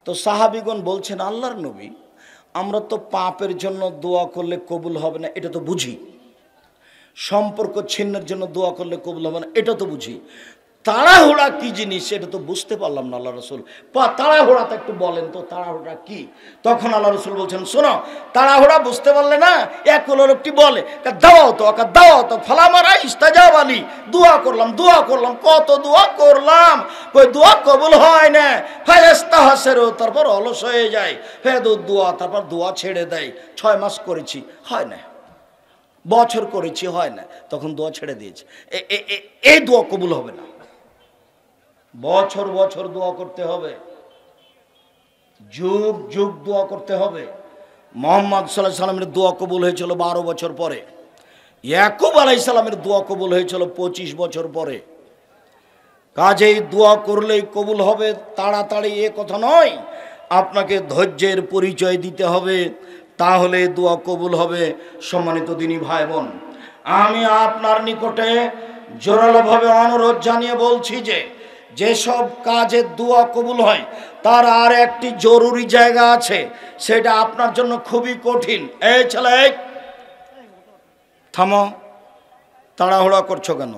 তো সাহাবীগণ বলছেন, আল্লাহর নবী, আমরা তো পাপের জন্য দোয়া করলে কবুল হবে না এটা তো বুঝি, সম্পর্ক ছিন্নের জন্য দোয়া করলে কবুল হবে না এটা তো বুঝি, তাড়াহুড়া কি জিনিস এটা তো বুঝতে পারলাম না আল্লাহ রসুল, তাড়াহুড়াটা একটু বলেন তো, তাড়াহুড়া কি? তখন আল্লাহ রসুল বলছেন, শোনো, তাড়াহুড়া বুঝতে পারলে না, এক লোকটি বলে দাও তো ফালামারা ইস্তাজাব আলী, দোয়া করলাম কত দোয়া করলাম, কই দোয়া কবুল হয় না, ফায়াস্তা হাসেরও, তারপর অলস হয়ে যায়, দোয়া, তারপর দোয়া ছেড়ে দেয়, 6 মাস করেছি হয় না, বছর করেছি হয় না, তখন দোয়া ছেড়ে দিয়েছে। এই দোয়া কবুল হবে না, বছর বছর দোয়া করতে হবে, যুগ যুগ দোয়া করতে হবে। মুহাম্মদ সাল্লাল্লাহু আলাইহি সাল্লামের দোয়া কবুল হয়েছিল 12 বছর পরে, ইয়াকুব আলাইহিস সালামের দোয়া কবুল হয়েছিল 25 বছর পরে। কাজেই দোয়া করলেই কবুল হবে তাড়াতাড়ি এ কথা নয়, আপনাকে ধৈর্যের পরিচয় দিতে হবে, তাহলে দোয়া কবুল হবে। সম্মানিত দিনী ভাই বোন, আমি আপনার নিকটে জোরালোভাবে অনুরোধ জানিয়ে বলছি যে যেসব কাজে দোয়া কবুল হয় তার আর একটি জরুরি জায়গা আছে, সেটা আপনার জন্য খুবই কঠিন। এই ছেলে থামো, তাড়াহুড়া করছো কেন?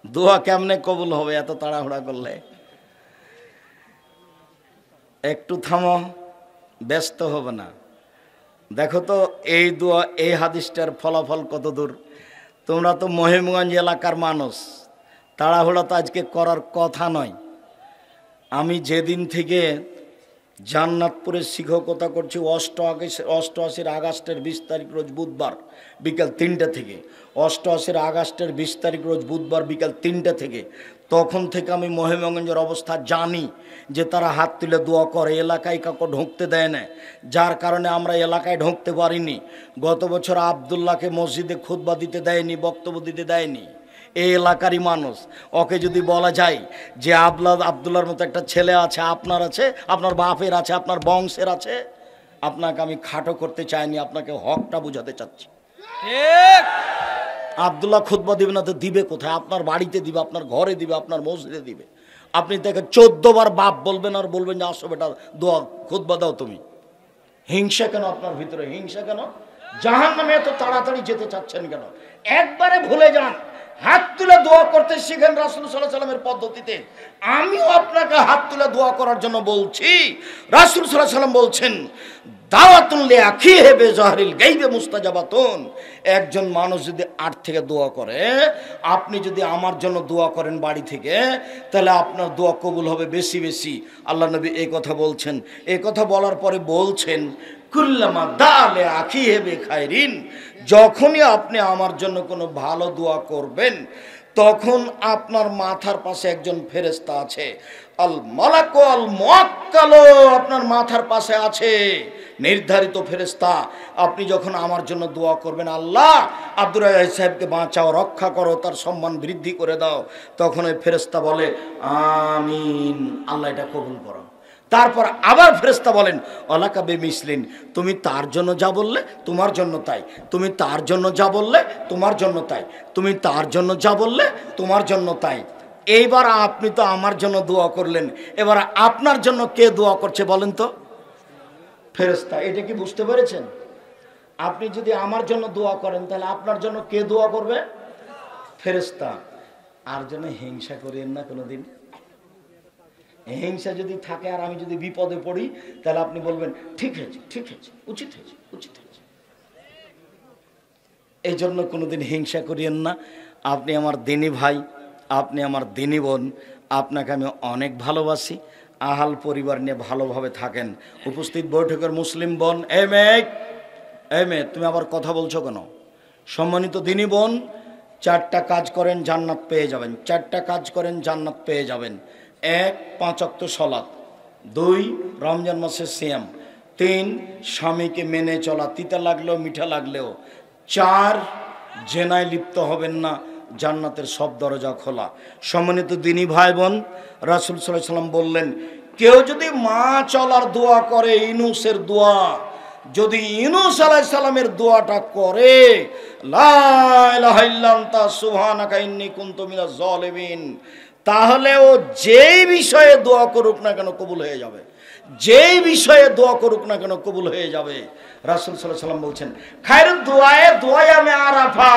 দোয়া কেমনে কবুল হবে এত তাড়াহুড়া করলে? একটু থামো, ব্যস্ত হবে না। দেখো তো এই দোয়া, এই হাদিসটার ফলাফল কত দূর। তোমরা তো মহিমগঞ্জ এলাকার মানুষ, তাড়াহুড়া তো আজকে করার কথা নয়। আমি যেদিন থেকে জান্নাতপুরে শিক্ষকতা করছি, 88 আগস্টের 20 তারিখ রোজ বুধবার বিকাল 3টা থেকে, 88 আগস্টের 20 তারিখ রোজ বুধবার বিকাল 3টা থেকে, তখন থেকে আমি মহিমগঞ্জের অবস্থা জানি যে তারা হাত তুলে দোয়া করে, এলাকায় কাউকে ঢুকতে দেয় না, যার কারণে আমরা এলাকায় ঢুকতে পারিনি। গত বছর আবদুল্লাহকে মসজিদে খুতবা দিতে দেয়নি, বক্তব্য দিতে দেয়নি, এই এলাকারই মানুষ। ওকে যদি বলা যায় যে আবদুল্লাহর মতো একটা ছেলে আছে, আপনার আছে, আপনার বাপের আছে, আপনার বংশের আছে, আপনাকে আমি খাটো করতে চাইনি, আপনাকে হকটা বুঝাতে চাচ্ছি। আবদুল্লাহ খুতবা দিবে না তো দিবে কোথায়? আপনার বাড়িতে দিবে, আপনার ঘরে দিবে, আপনার মসজিদে দিবে। আপনি তাকে 14 বার বাপ বলবেন আর বলবেন যে আসো বেটা দোয়া খুতবা দাও তুমি। হিংসা কেন আপনার ভিতরে? হিংসা কেন? জাহান্নামে এত তাড়াতাড়ি যেতে চাচ্ছেন কেন? একবারে ভুলে যান, হাত তুলে দোয়া করতে শিখেন রাসূল সাল্লাল্লাহু আলাইহি ওয়াসাল্লামের পদ্ধতিতে। আমিও আপনাকে হাত তুলে দোয়া করার জন্য বলছি। রাসূল সাল্লাল্লাহু আলাইহি ওয়াসাল্লাম বলছেন, দাওয়াতুন লিআখিহি বিজাহরিল গায়বি মুস্তাজাবাতুন। একজন মানুষ যদি 8 থেকে দোয়া করে, আপনি যদি আমার জন্য দোয়া করেন বাড়ি থেকে, তাহলে আপনার দোয়া কবুল হবে বেশি বেশি। আল্লাহ নবী এই কথা বলছেন। এই কথা বলার পরে বলছেন, কুল্লামা দালে আখিহি বিখাইরিন, যখনই আপনি আমার জন্য কোনো ভালো দোয়া করবেন, তখন আপনার মাথার পাশে একজন ফেরেশতা আছে, আল মালাকু আল মুআক্কাল, আপনার মাথার পাশে আছে নির্ধারিত ফেরেশতা। আপনি যখন আমার জন্য দোয়া করবেন, আল্লাহ আব্দুর রাজ্জাক সাহেবকে বাঁচাও, রক্ষা করো, তার সম্মান বৃদ্ধি করে দাও, তখন ওই ফেরেশতা বলে আমিন, আল্লাহ এটা কবুল করো। তারপর আবার ফেরেশতা বলেন অলাকা বেমিসলিন, তুমি তার জন্য যা বললে তোমার জন্য তাই, তুমি তার জন্য যা বললে তোমার জন্য তাই, তুমি তার জন্য যা বললে তোমার জন্য তাই। এইবার আপনি তো আমার জন্য দোয়া করলেন, এবার আপনার জন্য কে দোয়া করছে বলেন তো? ফেরেশতা। এটা কি বুঝতে পেরেছেন? আপনি যদি আমার জন্য দোয়া করেন, তাহলে আপনার জন্য কে দোয়া করবে? ফেরেশতা। আর জন্য হিংসা করেন না কোনোদিন। হিংসা যদি থাকে আর আমি যদি বিপদে পড়ি, তাহলে আপনি বলবেন ঠিক হয়েছে, ঠিক হয়েছে, উচিত হয়েছে, উচিত হয়েছে। এই জন্য কোনোদিন হিংসা করিয়েন না। আপনি আমার দিনী ভাই, আপনি আমার দিনী বোন, আপনাকে আমি অনেক ভালোবাসি। আহাল পরিবার নিয়ে ভালোভাবে থাকেন। উপস্থিত বৈঠকের মুসলিম বোন, এ মেয়ে তুমি আবার কথা বলছো কেন? সম্মানিত দিনী বোন, 4টা কাজ করেন জান্নাত পেয়ে যাবেন, 4টা কাজ করেন জান্নাত পেয়ে যাবেন। 1 5 ওয়াক্ত সালাত, 2 রমজান মাসের সিয়াম, 3 স্বামীকে মেনে চলা, তিতা লাগলেও মিঠা লাগলেও, 4 জেনায় লিপ্ত হবেন না, জান্নাতের সব দরজা খোলা। সম্মানিত দিনী ভাই বোন, রাসূল সাল্লাল্লাহু আলাইহি ওয়াসাল্লাম বললেন, কেউ যদি মা চলার দোয়া করে, ইউনূসের দোয়া, যদি ইউনূস আলাইহিস সালামের দোয়াটা করে, লা ইলাহা ইল্লা আনতা সুবহানাকা ইন্নী কুনতু মিনাজ জালিমিন, তাহলে ও যেই বিষয়ে দোয়া করুক না কেন কবুল হয়ে যাবে। যেই বিষয়ে দোয়া করুক না কেন কবুল হয়ে যাবে। রাসূল সাল্লাল্লাহু আলাইহি ওয়াসাল্লাম বলছেন, খায়রুদ দুআয়ে দুআয়ামে আরাফা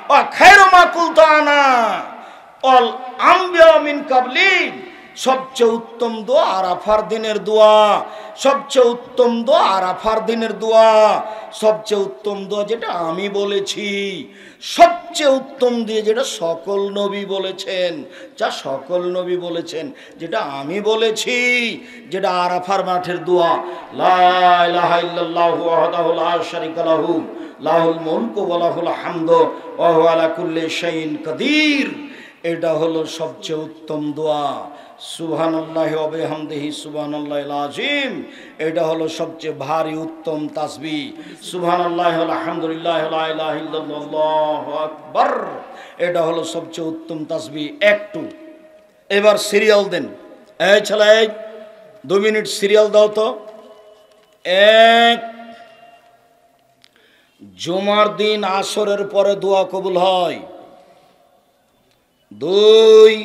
ওয়া খায়রু মা কুলতু আনা অল আম্বিয়া মিন কাবলি। সবচেয়ে উত্তম দোয়া আরাফার দিনের দোয়া, সবচেয়ে উত্তম দোয়া আরাফার দিনের দোয়া, সবচেয়ে উত্তম দোয়া যেটা আমি বলেছি, সবচেয়ে উত্তম দিয়ে যেটা সকল নবী বলেছেন, যা সকল নবী বলেছেন, যেটা আমি বলেছি, যেটা আরাফার মাঠের দোয়া, লা ইলাহা ইল্লাল্লাহু ওয়াহদাহু লা শারীকা লাহু লাহুল মুলকু ওয়া লাহুল হামদু ওয়া হুয়া আলা কুল্লি শাইইন কাদির। এটা হলো সবচেয়ে উত্তম দোয়া। সুবহানাল্লাহি ওয়া বিহামদিহি সুবহানাল্লাহিল আযীম, এটা হলো সবচেয়ে ভারী উত্তম তাসবিহ। সুবহানাল্লাহি ওয়া আলহামদুলিল্লাহি লা ইলাহা ইল্লাল্লাহু আল্লাহু আকবার, এটা হলো সবচেয়ে উত্তম তাসবিহ। একটু এবার সিরিয়াল দেন, এই ছেলে 2 মিনিট সিরিয়াল দাও তো। এক, জুমার দিন আসরের পরে দোয়া কবুল হয়। 2,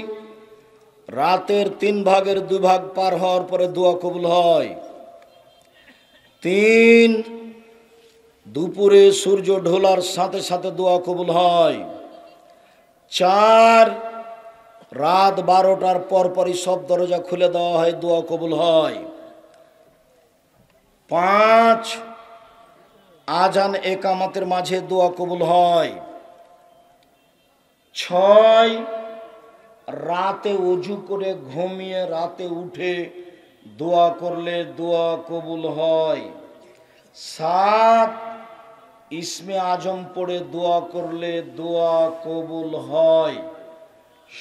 রাতের 3 ভাগের 2 ভাগ পার হওয়ার পরে দোয়া কবুল হয়। 3, দুপুরে সূর্য ঢোলার সাথে সাথে দোয়া কবুল হয়। 4, রাত 12টার পরপরই সব দরজা খুলে দেওয়া হয়, দোয়া কবুল হয়। 5, আজান একামতের মাঝে দোয়া কবুল হয়। 6, রাতে ওযু করে ঘুমিয়ে রাতে উঠে দোয়া করলে দোয়া কবুল হয়। 7, ইসমে আজম পড়ে দোয়া করলে দোয়া কবুল হয়।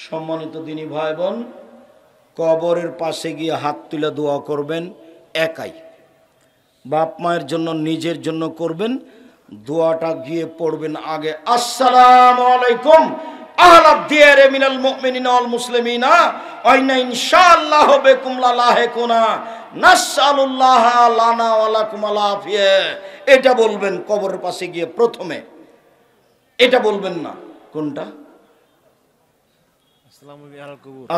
সম্মানিত দিনী ভাই বোন, কবরের পাশে গিয়ে হাত তুলে দোয়া করবেন একাই। বাপ মায়ের জন্য, নিজের জন্য করবেন। দোয়াটা গিয়ে পড়বেন আগে, আসসালামু আলাইকুম আহলাদ দিয়ারে মিনাল মুমিনিনা ওয়াল মুসলিমিনা ওয়া ইন্না ইনশাআল্লাহু বিকুম লালাহিকুনা নাসআলুল্লাহ লানা ওয়া লাকুম আল আফিয়া। এটা বলবেন কবরের পাশে গিয়ে প্রথমে, এটা বলবেন না। কোনটা?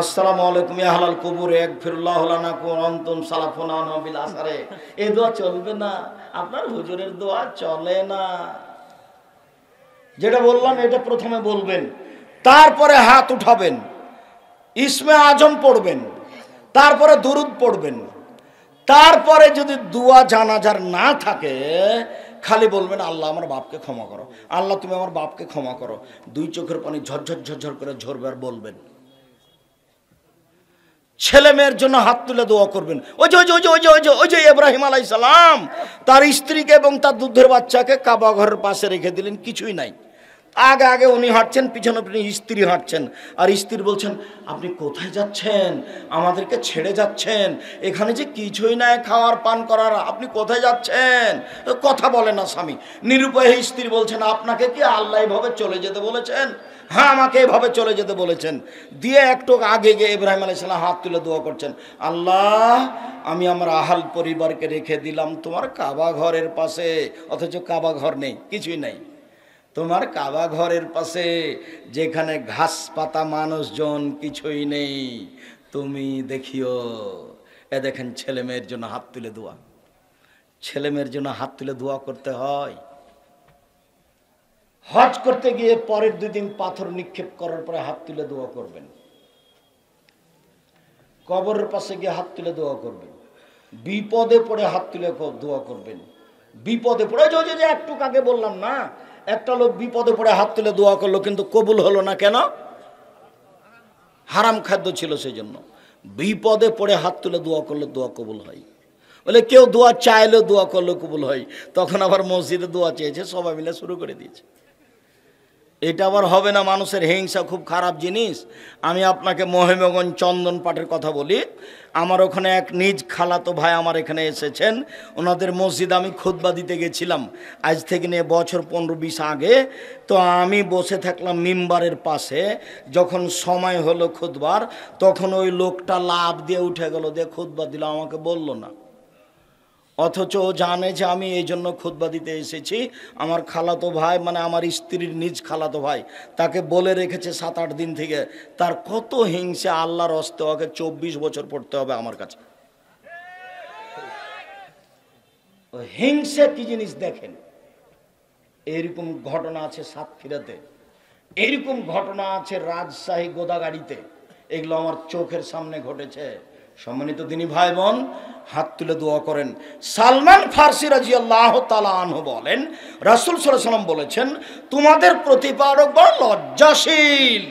আসসালামু আলাইকুম ইয়া আহলাল কুবুর ইয়াগফিরুল্লাহু লানা ওয়া আনতুম সালাফুনা ওয়া বিল আসরে। এই দোয়া চলবে না, আপনার হুজুরের দোয়া চলে না। যেটা বললাম এটা প্রথমে বলবেন, তারপরে হাত উঠাবেন, ইসমে আজম পড়বেন, তারপরে দুরুদ পড়বেন। তারপরে যদি দোয়া জানাজার না থাকে, খালি বলবেন আল্লাহ আমার বাপকে ক্ষমা করো, আল্লাহ তুমি আমার বাপকে ক্ষমা করো। 2 চোখের পানি ঝরঝর ঝরঝর করে ঝরবে আর বলবেন। ছেলে মেয়ের জন্য হাত তুলে দোয়া করবেন। ওই যে ওই যে ওই যে ওই যে ওই যে ওই যে ইব্রাহিম আলাইহিস সালাম তার স্ত্রীকে এবং তার দুধের বাচ্চাকে কাবা ঘরের পাশে রেখে দিলেন, কিছুই নাই। আগে আগে উনি হাঁটছেন, পিছনে পিছনে স্ত্রী হাঁটছেন। আর স্ত্রী বলছেন, আপনি কোথায় যাচ্ছেন? আমাদেরকে ছেড়ে যাচ্ছেন, এখানে যে কিছুই নাই খাওয়ার পান করার, আপনি কোথায় যাচ্ছেন? কথা বলে না স্বামী। নিরুপায় স্ত্রী বলছেন, আপনাকে কি আল্লাহ এভাবে চলে যেতে বলেছেন? হ্যাঁ, আমাকে এভাবে চলে যেতে বলেছেন। দিয়ে একটু আগে গিয়ে ইব্রাহিম আলাইহিস সালাম হাত তুলে দোয়া করছেন, আল্লাহ আমি আমার আহাল পরিবারকে রেখে দিলাম তোমার কাবা ঘরের পাশে, অথচ কাবা ঘর নেই, কিছুই নেই। তোমার কাবা ঘরের পাশে যেখানে ঘাস পাতা মানুষজন কিছুই নেই, তুমি দেখিও। এ দেখেন ছেলে মেয়ের জন্য হাত তুলে দোয়া, ছেলে মেয়ের জন্য হাত তুলে দোয়া করতে হয়। হজ করতে গিয়ে পরের 2 দিন পাথর নিক্ষেপ করার পরে হাত তুলে দোয়া করবেন। কবরের পাশে গিয়ে হাত তুলে দোয়া করবেন। বিপদে পড়ে হাত তুলে দোয়া করবেন। বিপদে পড়ে, যে একটু আগে বললাম না, একটা লোক বিপদে পড়ে হাত তুলে দোয়া করলো কিন্তু কবুল হলো না। কেন? হারাম খাদ্য ছিল সেই জন্য। বিপদে পড়ে হাত তুলে দোয়া করলে দোয়া কবুল হয়। বলে কেউ দোয়া চাইলেও দোয়া করলে কবুল হয়। তখন আবার মসজিদে দোয়া চেয়েছে, সবাই মিলে শুরু করে দিয়েছে। এটা আবার হবে না। মানুষের হিংসা খুব খারাপ জিনিস। আমি আপনাকে মহিমগঞ্জ চন্দন পাটের কথা বলি। আমার ওখানে এক নিজ খালাতো ভাই আমার এখানে এসেছেন, ওনাদের মসজিদে আমি খুতবা দিতে গেছিলাম আজ থেকে নিয়ে বছর 15-20 আগে। তো আমি বসে থাকলাম মিম্বারের পাশে, যখন সময় হলো খুতবার তখন ওই লোকটা লাফ দিয়ে উঠে গেল, দিয়ে খুতবা দিল, আমাকে বলল না। অথচ ও জানে যে আমি এই জন্য খুতবা দিতে এসেছি। আমার খালাতো ভাই, মানে আমার স্ত্রীর নিজ খালাতো ভাই, তাকে বলে রেখেছে 7-8 দিন থেকে। তার কত হিংসা, আল্লাহর হস্তে ওকে 24 বছর পড়তে হবে আমার কাছে। ওই হিংসা কি জিনিস দেখেন। এরকম ঘটনা আছে সাতক্ষীরাতে, এরকম ঘটনা আছে রাজশাহী গোদাগাড়িতে। এগুলো আমার চোখের সামনে ঘটেছে। সম্মানিত দিনী ভাই বোন, হাত তুলে দোয়া করেন। সালমান ফার্সি রাদিয়াল্লাহু তাআলা আনহু বলেন, রাসূল সাল্লাল্লাহু আলাইহি ওয়াসাল্লাম বলেছেন, তোমাদের প্রতিপালক বড় লজ্জাশীল।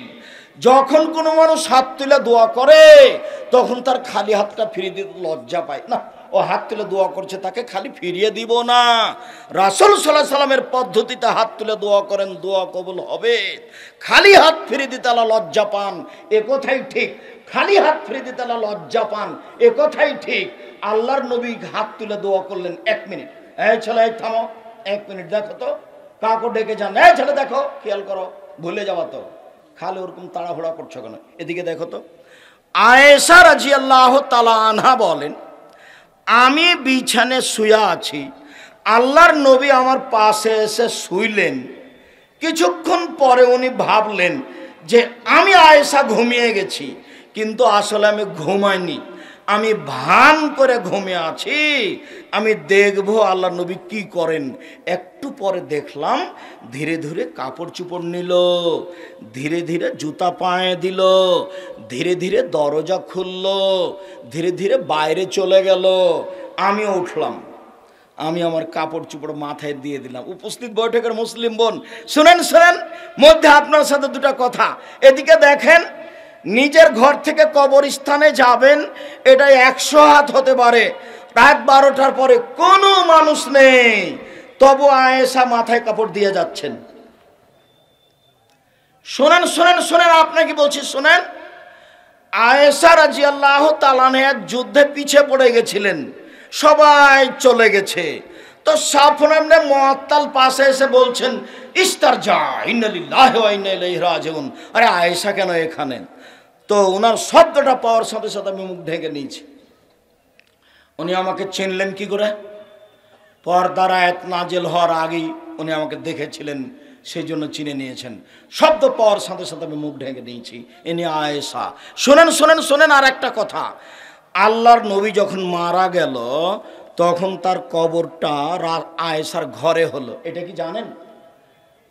যখন কোনো মানুষ হাত তুলে দোয়া করে তখন তার খালি হাতটা ফিরিয়ে দিতে লজ্জা পায় না। ও হাত তুলে দোয়া করছে, তাকে খালি ফিরিয়ে দিব না। রাসূল সাল্লাল্লাহু আলাইহি সাল্লামের পদ্ধতিতে হাত তুলে দোয়া করেন, দোয়া কবুল হবে। খালি হাত ফিরিয়ে দিতে আল্লাহ লজ্জা পান, এ কথাই ঠিক। খালি হাত ফিরিয়ে দিতে আল্লাহ লজ্জা পান, এ কথাই ঠিক। আল্লাহর নবী হাত তুলে দোয়া করলেন। 1 মিনিট, এই ছেলে এই থামো, 1 মিনিট দেখো তো কাকে ডেকে যান। এই ছেলে দেখো, খেয়াল করো, ভুলে যাওয়া তো। খালি ওরকম তাড়াহুড়া করছো কেন? এদিকে দেখো তো। আয়েশা রাদিয়াল্লাহু তাআলা আনহা বলেন, আমি বিছানে শুয়ে আছি, আল্লাহর নবী আমার পাশে এসে শুইলেন। কিছুক্ষণ পরে উনি ভাবলেন যে আমি আয়েশা ঘুমিয়ে গেছি, কিন্তু আসলে আমি ঘুমাইনি, আমি ভান করে ঘুমিয়ে আছি। আমি দেখবো আল্লাহর নবী কি করেন। একটু পরে দেখলাম ধীরে ধীরে কাপড় চোপড় নিল, ধীরে ধীরে জুতা পায়ে দিল, ধীরে ধীরে দরজা খুলল, ধীরে ধীরে বাইরে চলে গেল। আমি উঠলাম, আমি আমার কাপড় চোপড় মাথায় দিয়ে দিলাম। উপস্থিত বৈঠকের মুসলিম বোন শুনেন শুনেন, মধ্যে আপনার সাথে দুটা কথা। এদিকে দেখেন, নিজের ঘর থেকে কবরস্থানে যাবেন, এটা 100 হাত হতে পারে, রাত 12টার পরে কোনো মানুষ নেই, তবু আয়েশা মাথায় কাপড় দিয়ে যাচ্ছেন। শোনেন শোনেন শোনেন, আপনাকে বলছি শোনেন। আয়েশা রাদিয়াল্লাহু তাআলা আনহা যুদ্ধে পিছে পড়ে গেছিলেন, সবাই চলে গেছে। তো সাফওয়ান ইবনে মুআত্তাল পাশে এসে বলছেন, ইস্তারজা, ইন্না লিল্লাহি ওয়া ইন্না ইলাইহি রাজিউন। আরে আয়েশা কেন এখানে? তো ওনার শব্দটা পাওয়ার সাথে সাথে আমি মুখ ঢেকে নিয়েছি। উনি আমাকে চিনলেন কি করে? পর্দার আয়াত নাজিল হওয়ার আগেই উনি আমাকে দেখেছিলেন, সেই জন্য চিনে নিয়েছেন। শব্দ পাওয়ার সাথে সাথে আমি মুখ ঢেকে নিয়েছি, ইনি আয়েশা। শোনেন শোনেন শোনেন, আর একটা কথা। আল্লাহর নবী যখন মারা গেল তখন তার কবরটা আয়েশার ঘরে হলো। এটা কি জানেন?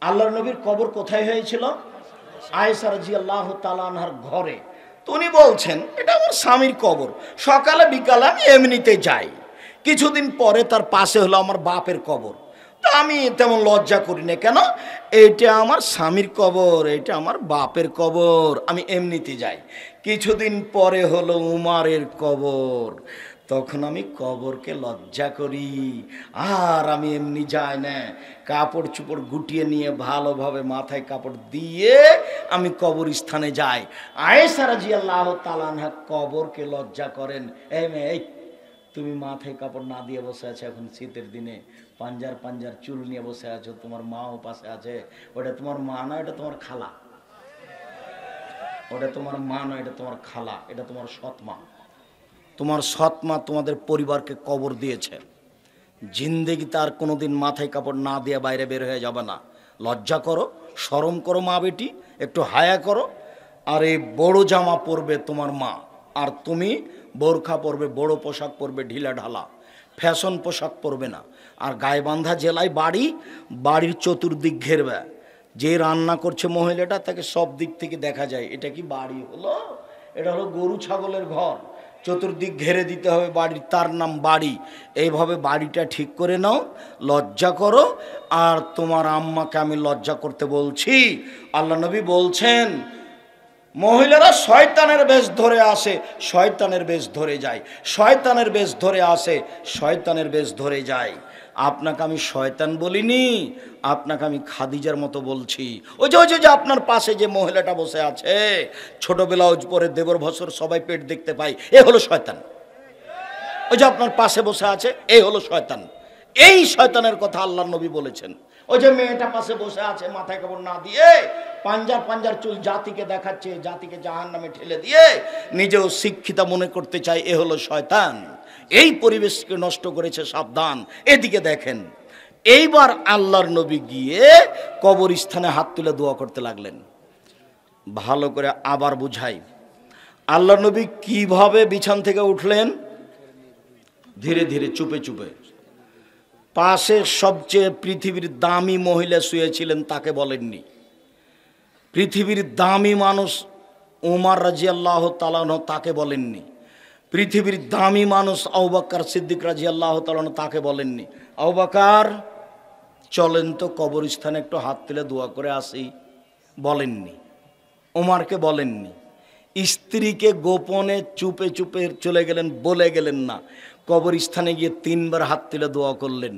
আল্লাহর নবীর কবর কোথায় হয়েছিল? আয়েশা রাদিয়াল্লাহু তাআলা আনহার ঘরে। তো উনি বলছেন, এটা আমার স্বামীর কবর, সকালে বিকালে আমি এমনিতে যাই। কিছুদিন পরে তার পাশে হলো আমার বাপের কবর। তো আমি তেমন লজ্জা করি না, কেন? এইটা আমার স্বামীর কবর, এইটা আমার বাপের কবর, আমি এমনিতে যাই। কিছুদিন পরে হলো উমারের কবর, তখন আমি কবরকে লজ্জা করি, আর আমি এমনি যাই না, কাপড় চোপড় গুটিয়ে নিয়ে ভালোভাবে মাথায় কাপড় দিয়ে আমি কবরস্থানে যাই। আয়েশা রাদিয়াল্লাহু তাআলা আনহা কবরকে লজ্জা করেন। এই মেয়ে, এই তুমি মাথায় কাপড় না দিয়ে বসে আছো এখন শীতের দিনে, পাঞ্জার পাঞ্জার চুল নিয়ে বসে আছো, তোমার মাও পাশে আছে। ওটা তোমার মা না, এটা তোমার খালা। ওটা তোমার মা নয়, এটা তোমার খালা, এটা তোমার সৎ মা। তোমার সৎ মা তোমাদের পরিবারকে কবর দিয়েছে। জিন্দেগিতে আর কোনোদিন মাথায় কাপড় না দিয়ে বাইরে বের হয়ে যাবে না। লজ্জা করো, শরম করো মা বেটি, একটু হায়া করো। আর এই বড় জামা পরবে তোমার মা, আর তুমি বোরখা পরবে, বড় পোশাক পরবে, ঢিলা ঢালা ফ্যাশন পোশাক পরবে না। আর গাইবান্ধা জেলায় বাড়ি, বাড়ির চতুর্দিক ঘেরবে। যে রান্না করছে মহিলাটা, তাকে সব দিক থেকে দেখা যায়। এটা কি বাড়ি হলো? এটা হলো গরু ছাগলের ঘর। চতুর্দিক ঘেরে দিতে হবে বাড়ি, তার নাম বাড়ি। এইভাবে বাড়িটা ঠিক করে নাও, লজ্জা করো। আর তোমার আম্মাকে আমি লজ্জা করতে বলছি। আল্লাহ নবী বলছেন, মহিলারা শয়তানের বেশ ধরে আসে, শয়তানের বেশ ধরে যায়, শয়তানের বেশ ধরে আসে, শয়তানের বেশ ধরে যায়। আপনাকে আমি শয়তান বলিনি, আপনাকে আমি খাদিজার মতো বলছি। ওই যে আপনার পাশে যে মহিলাটা বসে আছে, ছোট ব্লাউজ পরে, দেবর ভসর, সবাই পেট দেখতে পাই, এ হলো শয়তান। ওই যে আপনার পাশে বসে আছে, এই হলো শয়তান। এই শয়তানের কথা আল্লাহর নবী বলেছেন। ওই যে মেয়েটা পাশে বসে আছে মাথায় কাপড় না দিয়ে, পাঞ্জার পাঞ্জার চুল জাতিকে দেখাচ্ছে, জাতিকে জাহান্নামে ঠেলে দিয়ে নিজেও শিক্ষিতা মনে করতে চায়, এ হলো শয়তান। এই পরিবেশকে নষ্ট করেছে, সাবধান। এদিকে দেখেন, এইবার আল্লাহর নবী গিয়ে কবরস্থানে হাত তুলে দোয়া করতে লাগলেন। ভালো করে আবার বুঝাই, আল্লাহর নবী কিভাবে বিছান থেকে উঠলেন? ধীরে ধীরে, চুপে চুপে। পাশে সবচেয়ে পৃথিবীর দামি মহিলা শুয়েছিলেন তাকে বলেননি। পৃথিবীর দামি মানুষ ওমর রাদিয়াল্লাহু তাআলা আনহু তাকে বলেননি। পৃথিবীর দামি মানুষ আবু বকর সিদ্দিক রাদিয়াল্লাহু তাআলা আনহু তাকে বলেননি, আবু বকর চলেন তো কবরস্থানে একটু হাত তুলে দোয়া করে আসি, বলেননি। ওমরকে বলেননি। স্ত্রীকে গোপনে চুপে চুপে চলে গেলেন, বলে গেলেন না। কবরস্থানে গিয়ে 3 বার হাত তুলে দোয়া করলেন।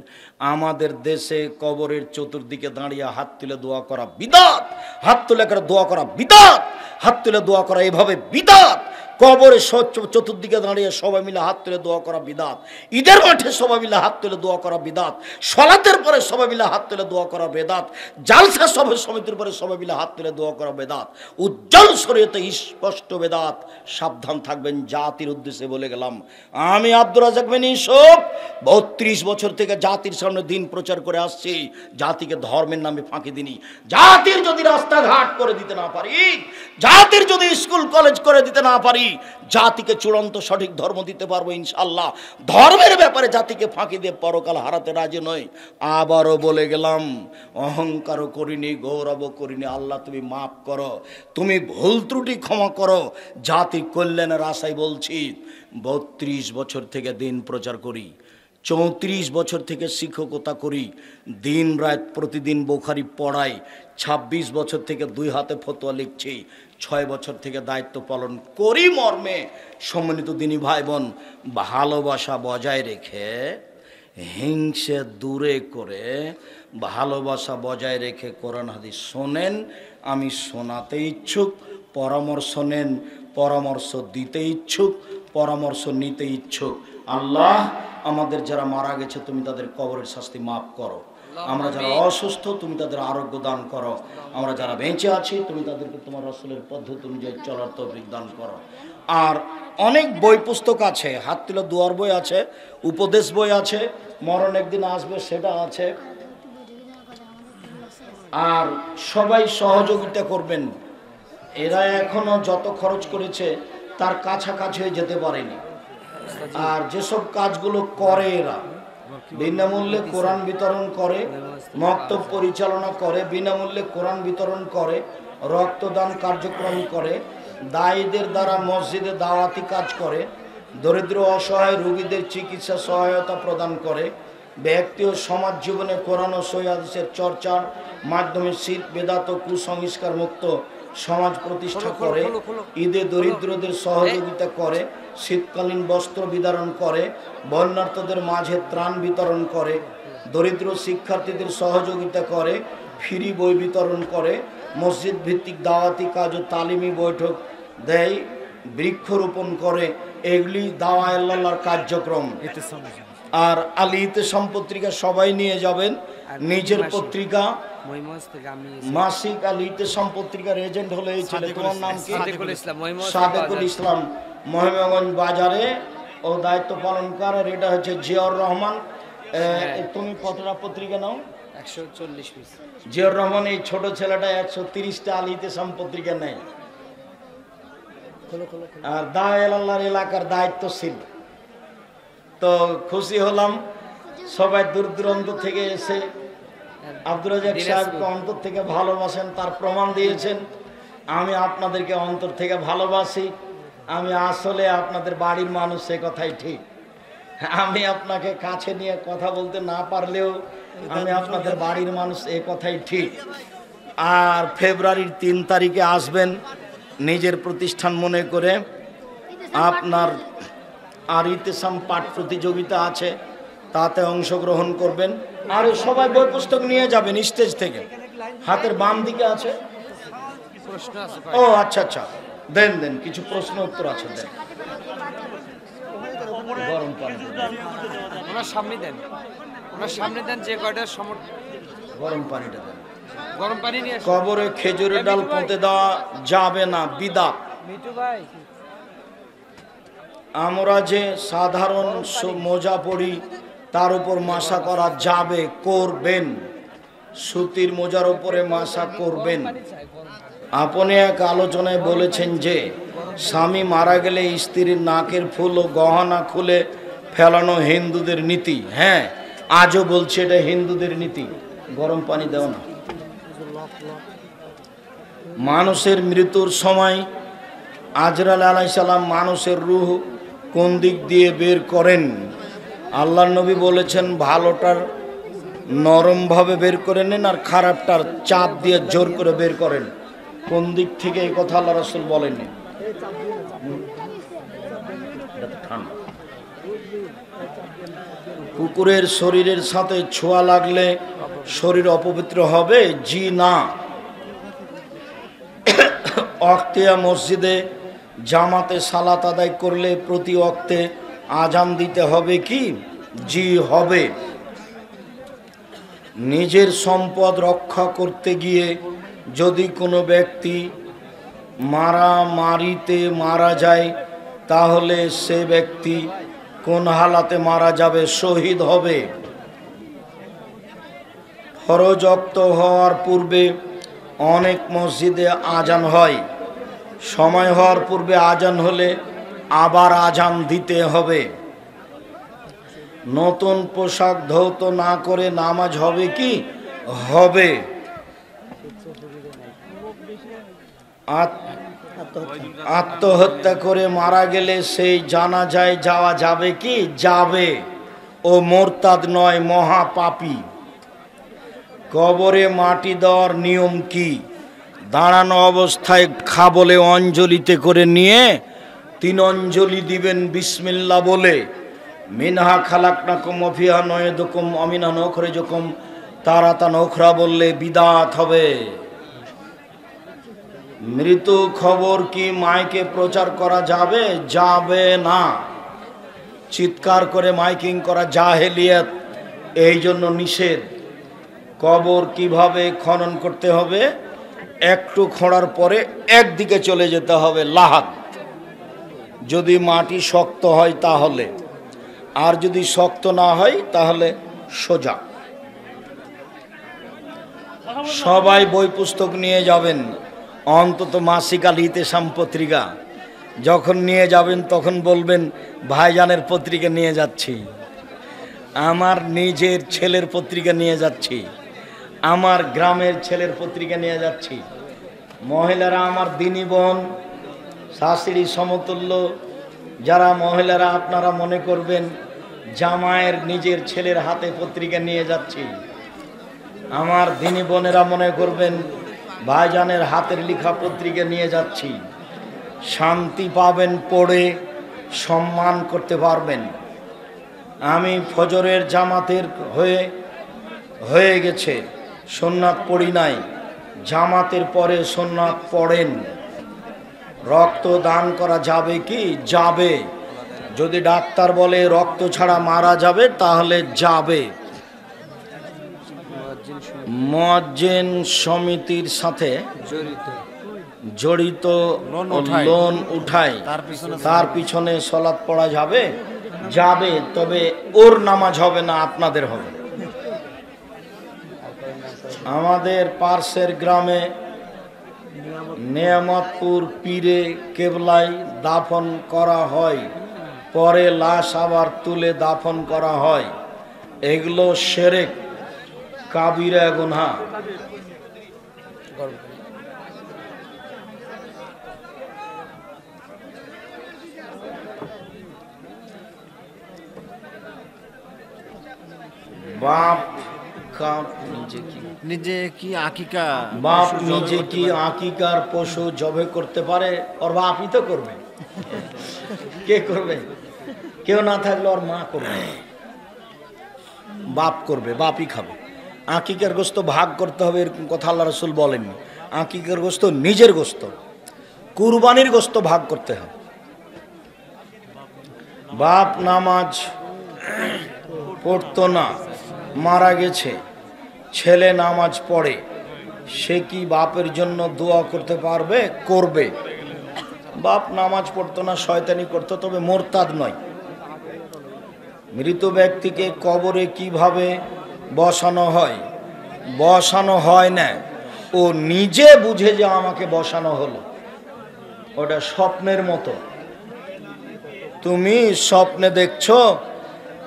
আমাদের দেশে কবরের চতুর্দিকে দাঁড়িয়ে হাত তুলে দোয়া করা বিদআত, হাত তুলে করে দোয়া করা বিদআত, হাত তুলে দোয়া করা এভাবে বিদআত। কবরে চতুর্দিকে দাঁড়িয়ে সবাই মিলে হাত তুলে দোয়া করা বিদআত। ঈদের মাঠে সবাই মিলে হাত তুলে দোয়া করা বিদআত। সালাতের পরে সবাই মিলে হাত তুলে দোয়া করা বেদাত। জালসা সমিতির পরে সবাই মিলে হাত তুলে দোয়া করা বেদাত। উজ্জ্বল শরীয়তে স্পষ্ট বেদাত। সাবধান থাকবেন। জাতির উদ্দেশ্যে বলে গেলাম, আমি আব্দুর রাজ্জাক বিন ইউসুফ 32 বছর থেকে জাতির সামনে দিন প্রচার করে আসছি। জাতিকে ধর্মের নামে ফাঁকি দিনি। জাতির যদি রাস্তাঘাট করে দিতে না পারি, জাতির যদি স্কুল কলেজ করে দিতে না পারি, জাতিকে চূড়ান্ত সঠিক ধর্ম দিতে পারবো ইনশাআল্লাহ। ধর্মের ব্যাপারে জাতিকে ফাঁকি দিয়ে পরকাল হারাতে রাজি নই। আবারও বলে গেলাম, অহংকারও করিনি, গৌরবও করিনি। আল্লাহ তুমি মাফ করো, তুমি ভুল ত্রুটি ক্ষমা করো। জাতির কল্যাণের আশায় বলছি। 32 বছর থেকে দিন প্রচার করি, 34 বছর থেকে শিক্ষকতা করি, দিন রাত প্রতিদিন বুখারী পড়াই, 26 বছর থেকে 2 হাতে ফতোয়া লিখছি, 6 বছর থেকে দায়িত্ব পালন করি। মর্মে সম্মানিত দিনী ভাই বোন, ভালোবাসা বজায় রেখে, হিংসে দূরে করে, ভালোবাসা বজায় রেখে কোরআন হাদিস শোনেন। আমি শোনাতে ইচ্ছুক, পরামর্শ নেন, পরামর্শ দিতে ইচ্ছুক, পরামর্শ নিতে ইচ্ছুক। আল্লাহ আমাদের যারা মারা গেছে তুমি তাদের কবরের শাস্তি মাফ করো। আমরা যারা অসুস্থ তুমি তাদের আরোগ্য দান করো। আমরা যারা বেঁচে আছি তুমি তাদেরকে তোমার রাসূলের পদ্ধতি অনুযায়ী চলার তৌফিক দান করো। আর অনেক বই পুস্তক আছে, হাত তুলে দোয়ার বই আছে, উপদেশ বই আছে, মরণ একদিন আসবে সেটা আছে। আর সবাই সহযোগিতা করবেন। এরা এখনো যত খরচ করেছে তার কাছাকাছি হয়ে যেতে পারেনি। আর যেসব কাজগুলো করে এরা, বিনামূল্যে কোরআন বিতরণ করে, মক্তব পরিচালনা করে, বিনামূল্যে কোরআন বিতরণ করে, রক্তদান কার্যক্রম করে, দায়ীদের দ্বারা মসজিদে দাওয়াতি কাজ করে, দরিদ্র অসহায় রোগীদের চিকিৎসা সহায়তা প্রদান করে, ব্যক্তি ও সমাজ জীবনে কোরআন ও সহিহ হাদিসের চর্চার মাধ্যমে শিরক বেদাত ও কুসংস্কার মুক্ত সমাজ প্রতিষ্ঠা করে, ঈদে দরিদ্রদের সহযোগিতা করে, শীতকালীন বস্ত্র বিতরণ করে, বন্যার্তদের মাঝে ত্রাণ বিতরণ করে, দরিদ্র শিক্ষার্থীদের সহযোগিতা করে, ফ্রি বই বিতরণ করে, মসজিদ ভিত্তিক দাওয়াতি কাজ ও তালিমি বৈঠক দেয়, বৃক্ষরোপণ করে। এগুলি দাওয়ায়ে আল্লাহর কার্যক্রম। আর আলী ইতেসাম পত্রিকা সবাই নিয়ে যাবেন। নিজের পত্রিকা মাসিক আলী ইতেসাম পত্রিকার এজেন্ট হলো এই ছেলে, তোমার নাম কি? সাদেকুল ইসলাম, মহিমাগঞ্জ বাজারে ও দায়িত্ব পালন করে। এটা হচ্ছে জিয়াউর রহমান। তুমি কতটা পত্রিকা নাও? 140 পিস। জিয়াউর রহমান এই ছোট ছেলেটা 130টা আলী ইতেসাম পত্রিকা নেয়। আর দাওয়ায়ে আল্লাহর এলাকার দায়িত্বশীল। তো খুশি হলাম, সবাই দূর দূরান্ত থেকে এসে আব্দুর রাজ্জাক সাহেবকে অন্তর থেকে ভালোবাসেন, তার প্রমাণ দিয়েছেন। আমি আপনাদেরকে অন্তর থেকে ভালোবাসি। আমি আসলে আপনাদের বাড়ির মানুষ, সে কথাই ঠিক। আমি আপনাকে কাছে নিয়ে কথা বলতে না পারলেও আমি আপনাদের বাড়ির মানুষ, এ কথাই ঠিক। আর ফেব্রুয়ারির 3 তারিখে আসবেন নিজের প্রতিষ্ঠান মনে করে। আপনার আর ইতেসাম পাঠ প্রতিযোগিতা আছে, তাতে অংশগ্রহণ করবেন। আর সবাই বই পুস্তক নিয়ে যাবেন স্টেজ থেকে। হাতের বাম দিকে আছে। ও আচ্ছা আচ্ছা, দেন দেন, কিছু প্রশ্ন উত্তর আছে, দেন। গরম পানি ওনার সামনে দেন, ওনার সামনে দেন, যে কয়টা গরম পানিটা দেন। গরম পানি নিয়ে কবরে খেজুরের ডাল পুঁতে দেওয়া যাবে না, বিদআত। মিঠু ভাই, আমরা যে সাধারণ মোজা পরি তার উপর মাসা করা যাবে, করবেন। সুতির মোজার উপরে মাসা করবেন। আপনি এক আলোচনায় বলেছেন যে স্বামী মারা গেলে স্ত্রীর নাকের ফুল ও গহনা খুলে ফেলানো হিন্দুদের নীতি। হ্যাঁ, আজও বলছে এটা হিন্দুদের নীতি, গরম পানি দেওয়া না। মানুষের মৃত্যুর সময় আজরাইল আলাইহিস সালাম মানুষের রূহ কোন দিক দিয়ে বের করেন? আল্লাহর নবী বলেছেন ভালোটার নরমভাবে বের করে নেন, আর খারাপটার চাপ দিয়ে জোর করে বের করেন। কোন দিক থেকে এই কথা আল্লাহ রাসূল বলেননি। কুকুরের শরীরের সাথে ছোঁয়া লাগলে শরীর অপবিত্র হবে? জি না। ওয়াক্তিয়া মসজিদে জামাতে সালাত আদায় করলে প্রতি ওয়াক্তে আজান দিতে হবে কি? জি হবে। নিজের সম্পদ রক্ষা করতে গিয়ে যদি কোনো ব্যক্তি মারামারিতে মারা যায়, তাহলে সে ব্যক্তি কোন হালাতে মারা যাবে? শহীদ হবে। ফরজ ওয়াক্ত হওয়ার পূর্বে অনেক মসজিদে আজান হয়, সময় হওয়ার পূর্বে আজান হলে আবার আজান দিতে হবে। নতুন পোশাক ধৌত না করে নামাজ হবে কি? হবে। আত্মহত্যা করে মারা গেলে সেই জানাজায় যাওয়া যাবে কি? যাবে। ও মোরতাদ নয়, মহাপাপী। কবরে মাটি দেওয়ার নিয়ম কি? দাঁড়ানো অবস্থায় খাবলে অঞ্জলিতে করে নিয়ে 3 অঞ্জলি দিবেন বিসমিল্লাহ বলে। মিনহা খালাকনাকুম ওয়া ফিহা নুঈদুকুম ওয়া মিনহা নুখরিজুকুম তারাতান উখরা বললে বিদআত হবে। মৃত্যু খবর কি মাইকে প্রচার করা যাবে? যাবে না। চিৎকার করে মাইকিং করা জাহেলিয়াত, এই জন্য নিষেধ। কবর কিভাবে খনন করতে হবে? একটু খোঁড়ার পরে একদিকে চলে যেতে হবে, লাহাত। যদি মাটি শক্ত হয় তাহলে, আর যদি শক্ত না হয় তাহলে সোজা। সবাই বই পুস্তক নিয়ে যাবেন, অন্তত মাসিক আল ইতেসাম পত্রিকা। যখন নিয়ে যাবেন তখন বলবেন ভাইজানের পত্রিকা নিয়ে যাচ্ছি, আমার নিজের ছেলের পত্রিকা নিয়ে যাচ্ছি, আমার গ্রামের ছেলের পত্রিকা নিয়ে যাচ্ছি। মহিলারা আমার দিনী বোন, শাশুড়ি সমতুল্য যারা মহিলারা, আপনারা মনে করবেন জামাইয়ের নিজের ছেলের হাতে পত্রিকা নিয়ে যাচ্ছি। আমার দিনী বোনেরা মনে করবেন ভাইজানের হাতের লেখা পত্রিকা নিয়ে যাচ্ছি। শান্তি পাবেন পড়ে, সম্মান করতে পারবেন। আমি ফজরের জামাতের হয়ে গেছে, সুন্নাত পড়ি নাই, জামাতের পরে সুন্নাত পড়েন। রক্ত দান করা যাবে কি? যাবে। যদি ডাক্তার বলে রক্ত ছাড়া মারা যাবে তাহলে যাবে। মুয়াজ্জিন সমিতির সাথে জড়িত লোন উঠায়, তার পিছনে সালাত পড়া যাবে? যাবে। তবে ওর নামাজ হবে না, আপনাদের হবে। আমাদের পার্শ্বের গ্রামে নেয়ামতপুর পীরে কেবলায় দাফন করা হয়, পরে লাশ আবার তুলে দাফন করা হয়। এগুলো শিরক, কাবিরা গুনাহ। বাপ নিজে কি আকিকা, বাপ নিজে কি আকিকার পশু জবে করতে পারে? ওর বাপই তো করবে। কে করবে? কেউ না থাকলে ওর মা করবে, বাপ করবে, বাপই খাবে। আকিকার গোস্ত ভাগ করতে হবে এরকম কথা আল্লাহ রাসূল বলেননি। আকিকার গোস্ত নিজের গোস্ত, কুরবানির গোস্ত ভাগ করতে হবে। বাপ নামাজ পড়তো না, মারা গেছে, ছেলে নামাজ পড়ে, সে কি বাপের জন্য দোয়া করতে পারবে? করবে। বাপ নামাজ পড়তো না, শয়তানি করতো, তবে মোরতাদ নয়। মৃত ব্যক্তিকে কবরে কিভাবে বসানো হয়? বসানো হয় না, ও নিজে বুঝে যে আমাকে বসানো হলো। ওটা স্বপ্নের মতো। তুমি স্বপ্নে দেখছো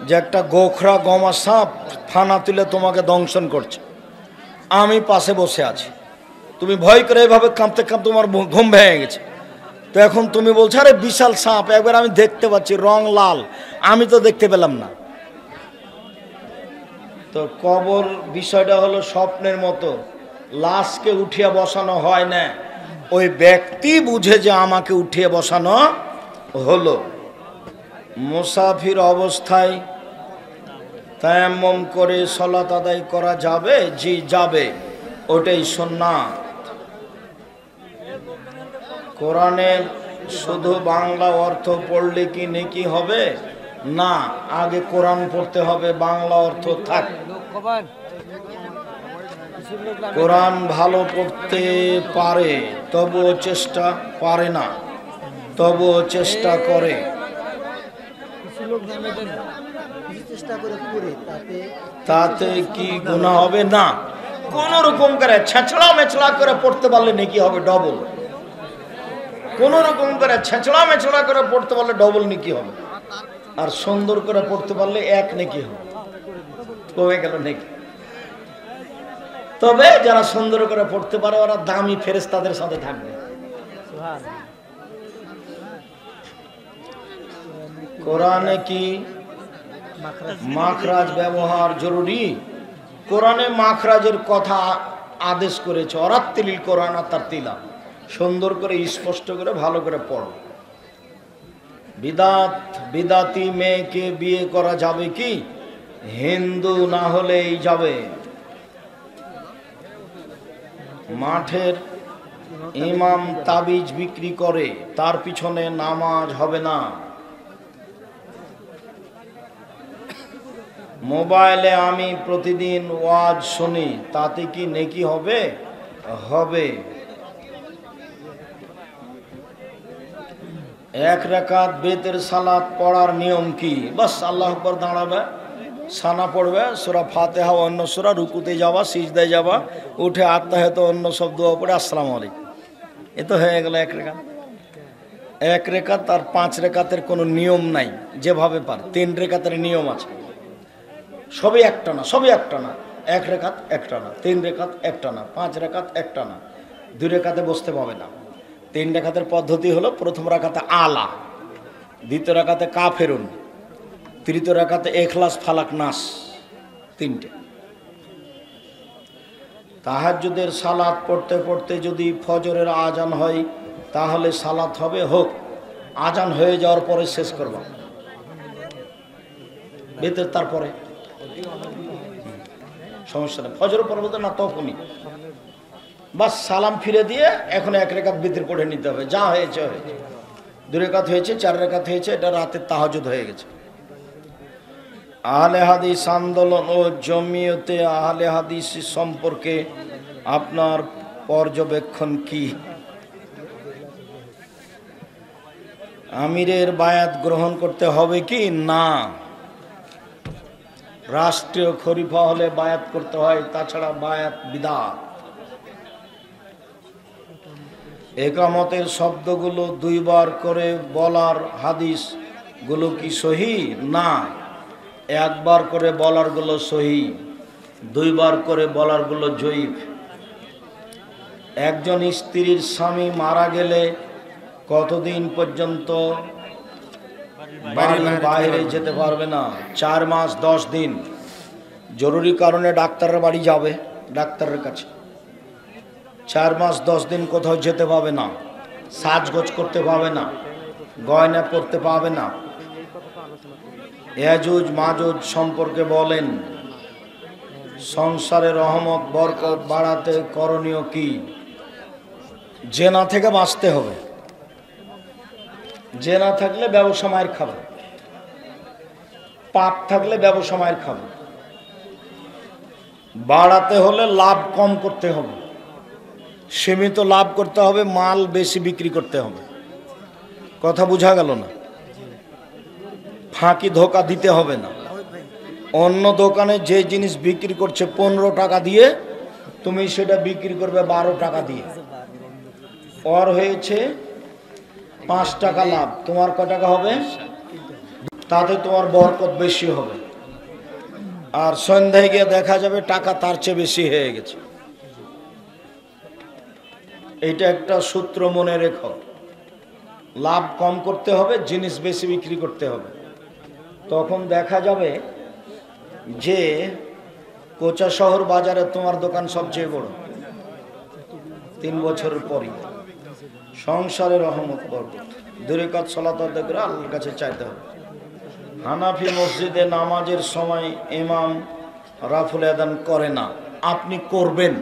যে একটা গোখরা গমা সাপ ফানা তুলে তোমাকে দংশন করছে, আমি পাশে বসে আছি, তুমি ভয় করে এভাবে কাঁপতে কাঁপতে তোমার ঘুম ভেঙে গেছে। তো এখন তুমি বলছো আরে বিশাল সাপ, একবার আমি দেখতে পাচ্ছি রং লাল, আমি তো দেখতে পেলাম না। তো কবর বিষয়টা হলো স্বপ্নের মতো, লাশকে উঠিয়ে বসানো হয় না, ওই ব্যক্তি বুঝে যে আমাকে উঠিয়ে বসানো হলো। মুসাফির অবস্থায় তায়াম্মুম করে সালাত আদায় করা যাবে? জি যাবে, ওটাই সুন্নাত। কোরআনের শুধু বাংলা অর্থ পড়লে কি নেকি হবে? না, আগে কোরআন পড়তে হবে, বাংলা অর্থ থাক। কোরআন ভালো পড়তে পারে তবুও চেষ্টা পারে না, তবুও চেষ্টা করে। তাতে কি গুনাহ হবে? না, কোন রকম করে ছেঁচড়া মেছড়া করে পড়তে পারলে নেকি হবে ডবল। কোন রকম করে ছেঁচড়া মেছড়া করে পড়তে পারলে ডবল নেকি হবে, আর সুন্দর করে পড়তে পারলে এক নেকি হবে। কমে গেল নেকি। তবে যারা সুন্দর করে পড়তে পারে ওরা দামি ফেরেশতাদের সাথে থাকবে। কোরআনে কি মাখরাজ ব্যবহার জরুরি? কোরআনে মাখরাজের কথা আদেশ করেছে, অরাত্তিলিল কোরআন তারতিলা, সুন্দর করে স্পষ্ট করে ভালো করে পড়ো। বিদাতি মেয়েকে বিয়ে করা যাবে কি? হিন্দু না হলেই যাবে। মাঠের ইমাম তাবিজ বিক্রি করে, তার পিছনে নামাজ হবে না। মোবাইলে আমি প্রতিদিন ওয়াজ শুনি, তাতে কি নেকি হবে? হবে। এক রাকাত বেতের সালাত পড়ার নিয়ম কি? বাস আল্লাহ আকবার দাঁড়াবে, সানা পড়বে, সূরা ফাতিহা অন্য সূরা, রুকুতে যাওয়া, সিজদায় যাওয়া, উঠে আত্তাহিয়াত অন্য সব দোয়া পড়ে আসসালামু আলাইকুম, এ তো হয়ে গেল এক রেখাত। এক রেখাত আর 5 রেখাতের কোনো নিয়ম নাই, যেভাবে পার। 3 রেখাতের নিয়ম আছে, সবই একটা না, সবই একটা না। 1 রেখাত একটা না, 3 রেখাত একটা না, 5 রেখাত একটা না। 2 রেখাতে বসতে পাবে না। 3 রেখাতের পদ্ধতি হলো, প্রথম রাকাতে আলা, দ্বিতীয় রাকাতে কাফেরুন, তৃতীয় রাকাতে ইখলাস ফালাক নাস, 3টে। তাহাজ্জুদের সালাত পড়তে পড়তে যদি ফজরের আজান হয় তাহলে সালাত হবে, হোক। আজান হয়ে যাওয়ার পরে শেষ করবা বেতের, তারপরে সমস্যা নেই। ফজর পড়বো তো না, তখনই বাস সালাম ফিরে দিয়ে এখন 1 রেখাত বেতের পড়ে নিতে হবে। যা হয়েছে হয়েছে, 2 রেখাত হয়েছে, 4 রেখাত হয়েছে, এটা রাতের তাহাজ্জুদ হয়ে গেছে। আহলে হাদিস আন্দোলন ও জমিয়তে আহলে হাদিস সম্পর্কে আপনার পর্যবেক্ষণ কি? আমিরের বায়াত গ্রহণ করতে হবে কি? না, রাষ্ট্রীয় খলিফা হলে বায়াত করতে হয়, তাছাড়া বায়াত বিদআত। একামতের শব্দগুলো 2 বার করে বলার হাদিস গুলো কি সহি? না, 1 বার করে বলার গুলো সহি, 2 বার করে বলার গুলো জয়ীফ। একজন স্ত্রীর স্বামী মারা গেলে কতদিন পর্যন্ত বাড়ির বাইরে যেতে পারবে না? 4 মাস 10 দিন। জরুরি কারণে ডাক্তারের বাড়ি যাবে, ডাক্তারের কাছে। 4 মাস 10 দিন কোথাও যেতে পাবে না, সাজগোজ করতে পাবে না, গয়না পরতে পাবে না। ইয়াজুজ মাজুজ সম্পর্কে বলেন, সংসারে রহমত বরকত বাড়াতে করণীয় কি? জেনা থেকে বাঁচতে হবে। জেনা থাকলে ব্যবসা মায়ের খাবে, পাপ থাকলে ব্যবসা মায়ের খাবে। বাড়াতে হলে লাভ কম করতে হবে, সীমিত লাভ করতে হবে, মাল বেশি বিক্রি করতে হবে। কথা বোঝা গেল না? ফাঁকি ধোকা দিতে হবে না। অন্য দোকানে যে জিনিস বিক্রি করছে 15 টাকা দিয়ে, তুমি সেটা বিক্রি করবে 12 টাকা দিয়ে। ওর হয়েছে 5 টাকা লাভ, তোমার কত টাকা হবে? তাতে তোমার বরকত বেশি হবে। আর সন্ধ্যায় গিয়ে দেখা যাবে টাকা তার চেয়ে বেশি হয়ে গেছে। এটা একটা সূত্র মনে রেখো। লাভ কম করতে হবে, জিনিস বেশি বিক্রি করতে হবে। তখন দেখা যাবে যে কোচা শহর বাজারে তোমার দোকান সবচেয়ে বড়। 3 বছরের পরই সংসারে রহমত বরকত। 2 রাকাত সালাত আদায় করে আল্লাহর কাছে চাইতে হবে। হানাফি মসজিদে নামাজের সময় ইমাম রাফুল আযান করে না, আপনি করবেন।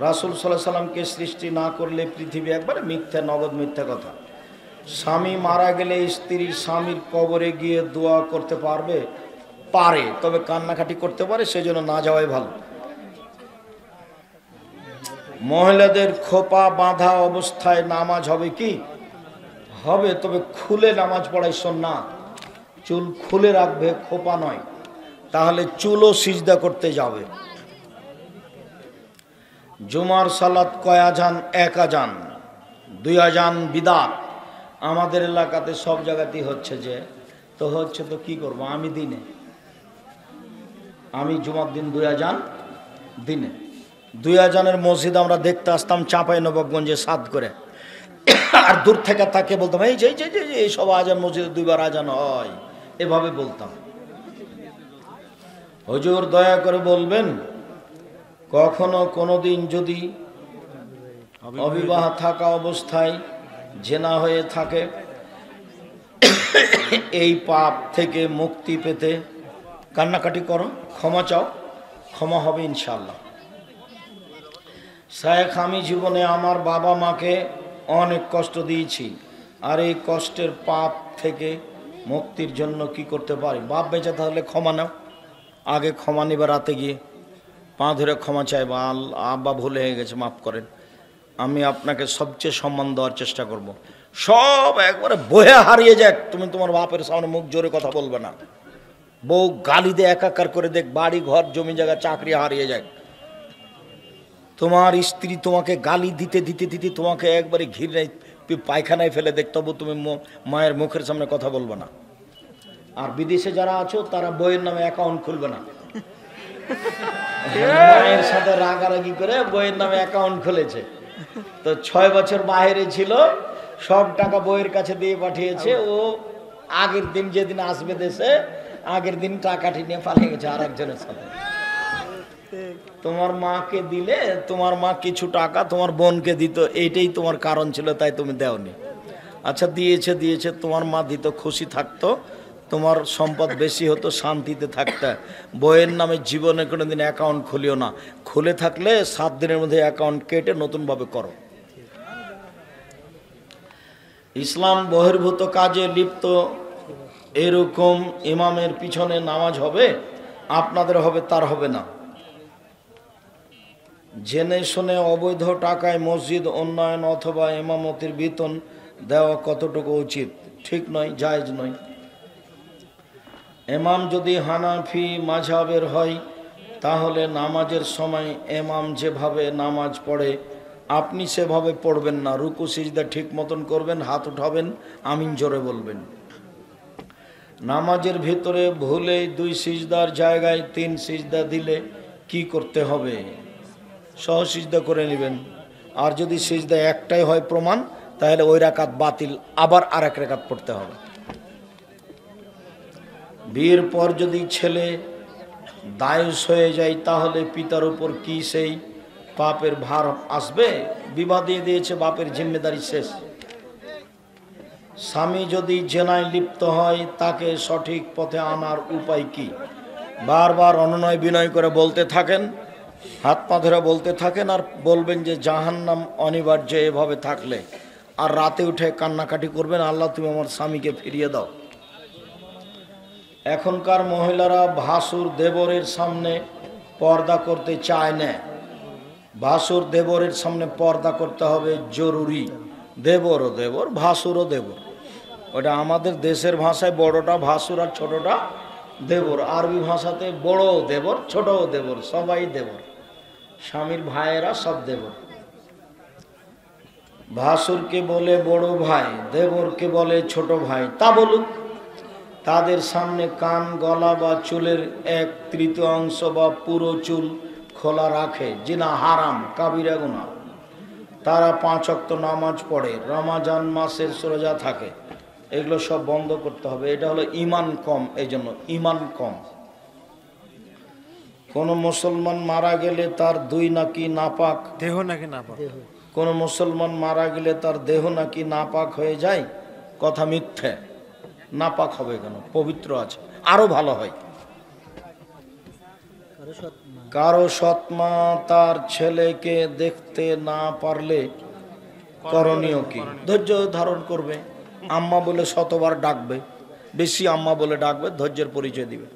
রাসূল সাল্লাল্লাহু আলাইহি সাল্লামকে সৃষ্টি না করলে পৃথিবী একবারে মিথ্যা, নগদ মিথ্যা কথা। স্বামী মারা গেলে স্ত্রী স্বামীর কবরে গিয়ে দোয়া করতে পারবে? পারে, তবে কান্নাকাটি করতে পারে, সেজন্য না যাওয়াই ভালো। মহিলাদের খোপা বাঁধা অবস্থায় নামাজ হবে কি? হবে, তবে খুলে নামাজ পড়াই সুন্নাত। চুল খুলে রাখবে, খোপা নয়, তাহলে চুলও সিজদা করতে যাবে। জুমার সালাত কয় আজান? 1 আজান, 2 আজান বিদাত। আমাদের এলাকাতে সব জায়গাতেই হচ্ছে, যে তো হচ্ছে তো কি করব, আমি দিনে, আমি জুমার দিন 2 আজান দিনে। 2 আজানের মসজিদ আমরা দেখতে আসতাম চাঁপাইনবাবগঞ্জে 7 করে। আর দূর থেকে তাকে বলতাম, এই যে এই সব আজান মসজিদে 2 বার আজান হয়, এভাবে বলতাম। হুজুর দয়া করে বলবেন, কখনো কোনোদিন যদি অবিবাহ থাকা অবস্থায় জেনা হয়ে থাকে, এই পাপ থেকে মুক্তি পেতে কান্নাকাটি করো, ক্ষমা চাও, ক্ষমা হবে ইনশাআল্লাহ। শায়েখ, আমি জীবনে আমার বাবা মাকে অনেক কষ্ট দিয়েছি, আর এই কষ্টের পাপ থেকে মুক্তির জন্য কি করতে পারি? বাপ বেঁচে তাহলে ক্ষমা নাও, আগে ক্ষমা নিবার রাতে গিয়ে পা ধরে ক্ষমা চাইবা, আব্বা ভুলে হয়ে গেছে, মাফ করেন, আমি আপনাকে সবচেয়ে সম্মান দেওয়ার চেষ্টা করব। সব একবারে বহে হারিয়ে যাক, তুমি তোমার বাপের সামনে মুখ জোরে কথা বলবে না। বউ গালি দিয়ে একাকার করে দেখ, বাড়ি ঘর জমি জায়গা চাকরি হারিয়ে যায়। তোমার স্ত্রী তোমাকে গালি দিতে দিতে দিতে তোমাকে একবারে ঘিরে পায়খানায় ফেলে দেখ, তবু তুমি মায়ের মুখের সামনে কথা বলবে না। আর বিদেশে যারা আছো তারা বইয়ের নামে অ্যাকাউন্ট খুলবে না। মায়ের সাথে রাগারাগি করে বইয়ের নামে অ্যাকাউন্ট খুলেছে, তো 6 বছর বাইরে ছিল, সব টাকা বইয়ের কাছে দিয়ে পাঠিয়েছে। ও আগের দিন যেদিন আসবে দেশে, আগের দিন টাকাটি নিয়ে পালিয়ে গেছে আর একজনের সাথে। তোমার মাকে দিলে, তোমার মা কিছু টাকা তোমার বোনকে দিত, এইটাই তোমার কারণ ছিল, তাই তুমি দেওনি। আচ্ছা দিয়েছে, তোমার মা দিত, খুশি থাকতো, তোমার সম্পদ বেশি হতো, শান্তিতে থাকতে। বইয়ের নামে জীবনে কোনোদিন অ্যাকাউন্ট খুলিও না, খুলে থাকলে 7 দিনের মধ্যে অ্যাকাউন্ট কেটে নতুনভাবে করো। ইসলাম বহির্ভূত কাজে লিপ্ত এরকম ইমামের পিছনে নামাজ হবে? আপনাদের হবে, তার হবে না। জেনে শুনে অবৈধ টাকায় মসজিদ উন্নয়ন অথবা ইমামতির বেতন দেওয়া কতটুকু উচিত? ঠিক নয়, জায়েজ নয়। ইমাম যদি হানাফি মাযহাবের হয়, তাহলে নামাজের সময় ইমাম যেভাবে নামাজ পড়ে আপনি সেভাবে পড়বেন না। রুকু সিজদা ঠিক মতন করবেন, হাত উঠাবেন, আমিন জোরে বলবেন। নামাজের ভিতরে ভুলে 2 সিজদার জায়গায় 3 সিজদা দিলে কি করতে হবে? সহ সিজদা করে নেবেন। আর যদি সিজদা একটাই হয় প্রমাণ, তাহলে ওই রাকাত বাতিল, আবার আরেক রাকাত পড়তে হবে। বিয়ের পর যদি ছেলে দায়ুস হয়ে যায়, তাহলে পিতার উপর কি সেই পাপের ভার আসবে? বিবাহ দিয়ে দিয়েছে, বাপের জিম্মেদারি শেষ। স্বামী যদি জেনায় লিপ্ত হয়, তাকে সঠিক পথে আনার উপায় কি? বারবার অনুনয় বিনয় করে বলতে থাকেন, হাত পা ধরে বলতে থাকেন, আর বলবেন যে জাহান্নাম অনিবার্য এভাবে থাকলে। আর রাতে উঠে কান্নাকাটি করবেন, আল্লাহ তুমি আমার স্বামীকে ফিরিয়ে দাও। এখনকার মহিলারা ভাসুর দেবরের সামনে পর্দা করতে চায় না। ভাসুর দেবরের সামনে পর্দা করতে হবে জরুরি। দেবরও দেবর, ভাসুরও দেবর। ওটা আমাদের দেশের ভাষায় বড়টা ভাসুর আর ছোটটা দেবর। আরবি ভাষাতে বড় দেবর, ছোট দেবর, সবাই দেবর। স্বামীর ভাইয়েরা সব দেবর। ভাসুরকে বলে বড় ভাই, দেবরকে বলে ছোট ভাই, তা বলুক। তাদের সামনে কান, গলা বা চুলের 1/3 বা পুরো চুল খোলা রাখে, জিনা হারাম, কাবিরা গুনাহ। তারা 5 ওয়াক্ত নামাজ পড়ে, রমাজান মাসের রোজা থাকে, এগুলো সব বন্ধ করতে হবে। এটা হলো ঈমান কম, এই জন্য ঈমান কম। কোন মুসলমান মারা গেলে তার দুই নাকি নাপাক, দেহ নাকি নাপাক? কোন মুসলমান মারা গেলে তার দেহ নাকি নাপাক হয়ে যায়, কথা মিথ্যে। নাপাক হবে কেন? পবিত্র আছে, আরো ভালো হয়। কারো সৎমা তার ছেলেকে দেখতে না পারলে করণীয় কি? ধৈর্য ধারণ করবে। আম্মা বলে শতবার ডাকবে, বেশি আম্মা বলে ডাকবে, ধৈর্যের পরিচয় দিবে।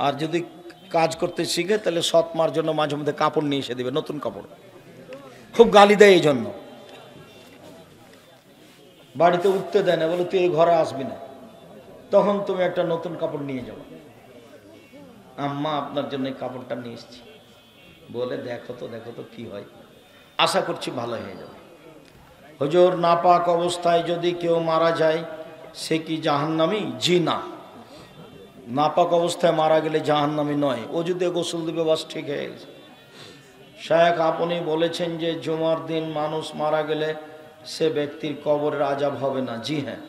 আর যদি কাজ করতে শিখে তাহলে সৎমার জন্য মাঝে মধ্যে কাপড় নিয়ে এসে দিবে, নতুন কাপড়। খুব গালি দেয় এই জন্য, বাড়িতে উঠতে দেয় না, বলে তুই এই ঘরে আসবি না, তখন তুমি একটা নতুন কাপড় নিয়ে যাও। আম্মা আপনার জন্য এই কাপড়টা নিয়ে এসেছি, বলে দেখো তো কি হয়, আশা করছি ভালো হয়ে যাবে। হুজুর, নাপাক অবস্থায় যদি কেউ মারা যায় সে কি জাহান্নামী? জি না, নাপাক অবস্থায় মারা গেলে জাহান্নামী নয়। ও যদি গোসল দিবে বাস ঠিক হয়ে গেছে। শায়েখ আপনি বলেছেন যে জুমার দিন মানুষ মারা গেলে সে ব্যক্তির কবরের আযাব হবে না। জি হ্যাঁ,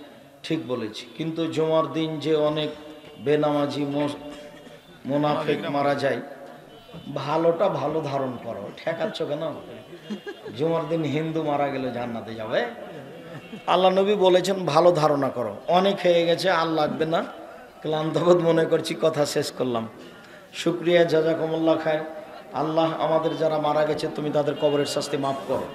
ঠিক বলেছি, কিন্তু জুমার দিন যে অনেক বেনামাজি মুনাফিক মারা যায়, ভালোটা ভালো ধারণ করো, ঠেকাচ্ছ কেন? জুমার দিন হিন্দু মারা গেলে জান্নাতে যাবে? আল্লাহ নবী বলেছেন ভালো ধারণা করো। অনেক হয়ে গেছে, আর লাগবে না, ক্লান্তবোধ মনে করছি, কথা শেষ করলাম। শুকরিয়া, জাযাকুমুল্লাহ খায়র। আল্লাহ আমাদের যারা মারা গেছে তুমি তাদের কবরের শাস্তি মাফ করো।